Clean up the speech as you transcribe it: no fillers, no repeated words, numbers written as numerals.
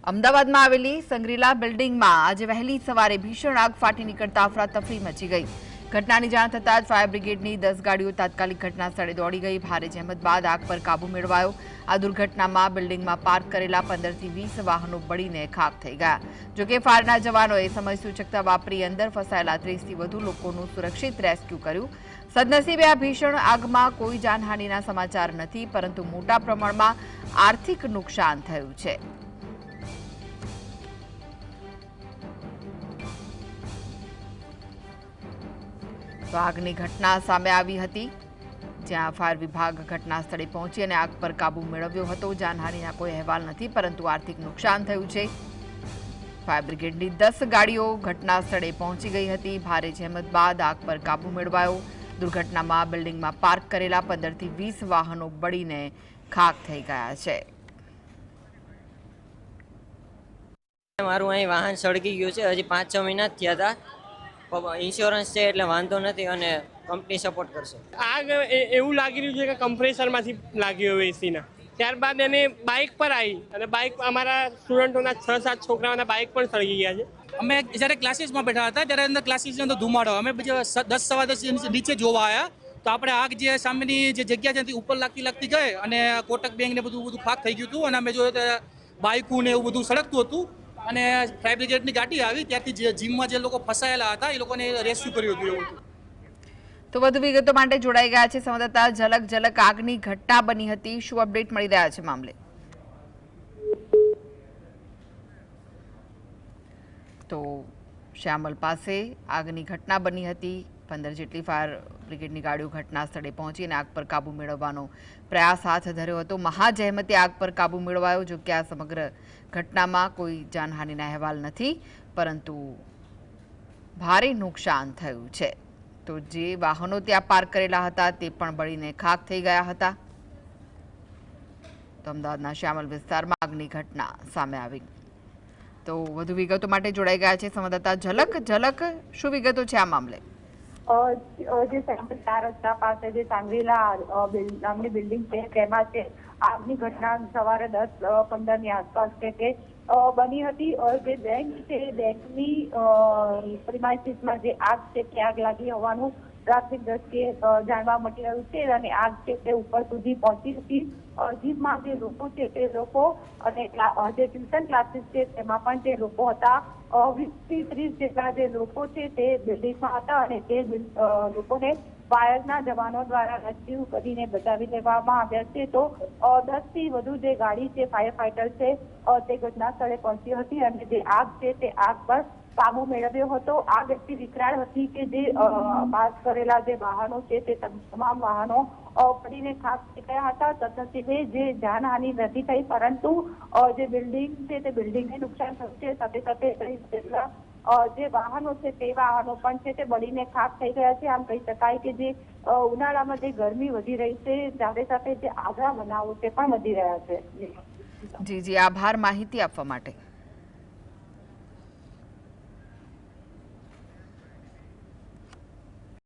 અમદાવાદમાં આવેલી સંગ્રીલા બિલ્ડિંગમાં આજે વહેલી સવારે ભીષણ આગ ફાટી નીકળતા અફરાતફરી મચી ગઈ। ઘટનાની જાણ થતાં જ ફાયર બ્રિગેડની 10 ગાડીઓ તાત્કાલિક ઘટના સ્થળે દોડી ગઈ। ભારે જહેમત બાદ આગ પર કાબુ મેળવાયો। આ દુર્ઘટનામાં બિલ્ડિંગમાં પાર્ક કરેલા 15 થી 20 વાહનો બળીને ખાખ થઈ ગયા। જોકે ફાયરના જવાનોએ સમય સૂચકતા વાપરી અંદર ફસાયેલા 30 થી વધુ લોકોનું સુરક્ષિત રેસ્ક્યુ કર્યું। સદનસીબે આ ભીષણ આગમાં કોઈ જાનહાનિના સમાચાર નથી, પરંતુ મોટા પ્રમાણમાં આર્થિક નુકસાન થયું છે। તો આગની ઘટના સામે આવી હતી, જ્યાં ફાયર વિભાગ ઘટના સ્થળે પહોંચી અને આગ પર કાબુ મેળવ્યો હતો। જાનહાનિના કોઈ અહેવાલ નથી, પરંતુ આર્થિક નુકસાન થયું છે। ફાયર બ્રિગેડની 10 ગાડીઓ ઘટના સ્થળે પહોંચી ગઈ હતી। ભારે જહેમત બાદ આગ પર કાબુ મેળવાયો। દુર્ઘટનામાં બિલ્ડિંગમાં પાર્ક કરેલા 15 થી 20 વાહનો બળીને ખાખ થઈ ગયા છે। મારું અહીં વાહન સળગી ગયું છે। હજી 5-6 મહિના જ થયા હતા। ઇન્સ્યોરન્સ છે એટલે વાંધો નથી અને કંપની સપોર્ટ કરશે। આગ એવું લાગી રહ્યું છે કે કમ્પ્રેસરમાંથી લાગી હોય એસીના। ત્યારબાદ એને બાઇક પર આવી અને બાઇક અમારા સ્ટુડન્ટોના 6-7 છોકરાઓના બાઇક પણ સળગી ગયા છે। અમે જ્યારે ક્લાસીસમાં બેઠા હતા ત્યારે અંદર ક્લાસીસની અંદર ધુમાડો, અમે 10-10 નીચે જોવા આવ્યા તો આપણે આગ જે સામેની જે જગ્યા છે ઉપર લાગતી ગઈ અને કોટક બેંક ને બધું ખાક થઈ ગયું હતું। અને અમે જોયું તો બાઇકું ને એવું બધું સળગતું હતું અને ફાયર બ્રિગેડની ગાડી આવી, ત્યાંથી જીમમાં જે લોકો ફસાયેલા હતા એ લોકોને રેસ્ક્યુ કર્યું હતું। એવું તો વધુ વિગતો માટે જોડાઈ ગયા છે સંવાદદાતા ઝલક। આગની ઘટના બની હતી, શું અપડેટ મળી રહ્યા છે મામલે? તો શ્યામલ પાસે આગની ઘટના બની હતી। 15 જેટલી ફાયર બ્રિગેડની ગાડીઓ ઘટના સ્થળે પહોંચી અને આગ પર કાબુ મેળવવાનો પ્રયાસ હાથ ધર્યો હતો। મહાજહેમતે આગ પર કાબુ મેળવાયો। જો કે આ સમગ્ર ઘટનામાં કોઈ જાનહાનિના અહેવાલ નથી, પરંતુ ભારે નુકસાન થયું છે। તો જે વાહનો ત્યાં પાર્ક કરેલા હતા તે પણ બળીને ખાખ થઈ ગયા હતા। તો અમદાવાદના શ્યામલ વિસ્તારમાં આગની ઘટના સામે આવી। તો વધુ વિગતો માટે જોડાઈ ગયા છે સંવાદદાતા ઝલક, શું વિગતો છે આ મામલે? જે 4 રસ્તા પાસે જે સાંગ્રીલા નામની બિલ્ડિંગ છે તેમાં છે આગની ઘટના સવારે 10:15 ની આસપાસ છે તે બની હતી। જે બેંક છે બેંકની પ્રિમાઇસીસમાં જે આગ છે તે આગ લાગી હોવાનું પ્રાથમિક દ્રષ્ટિએ જાણવા મળી રહ્યું છે અને આગ છે તે ઉપર સુધી પહોંચી હતી। જીમમાં જે લોકો છે તે લોકો અને જે ટ્યુશન ક્લાસીસ છે તેમાં પણ જે લોકો હતા 20 થી 30 જેટલા જે લોકો છે તે બિલ્ડિંગમાં હતા અને તે લોકોને ફાયરના જવાનો દ્વારા રેસ્ક્યુ કરીને બચાવી લેવામાં આવ્યા છે। તો 10 થી વધુ જે ગાડી છે ફાયર ફાઈટર છે તે ઘટના સ્થળે પહોંચી હતી અને જે આગ છે તે આગ પર કાબુ મેળવ્યો હતો। આગ એટલી વિકરાળ હતી કે જે પાસ કરેલા જે વાહનો છે તે તમામ વાહનો પડીને ખાખ થઈ ગયા હતા। તથા જે જાનહાનિ નથી થઈ, પરંતુ જે બિલ્ડિંગ છે તે બિલ્ડિંગને નુકસાન થયું છે। સાથે સાથે જે વાહનો છે તે વાહનો પણ છે તે બળીને ખાખ થઈ ગયા છે। આમ કહી શકાય કે જે ઉનાળામાં જે ગરમી વધી રહી છે સાથે સાથે જે આગના બનાવો તે પણ વધી રહ્યા છે। જી, આભાર માહિતી આપવા માટે।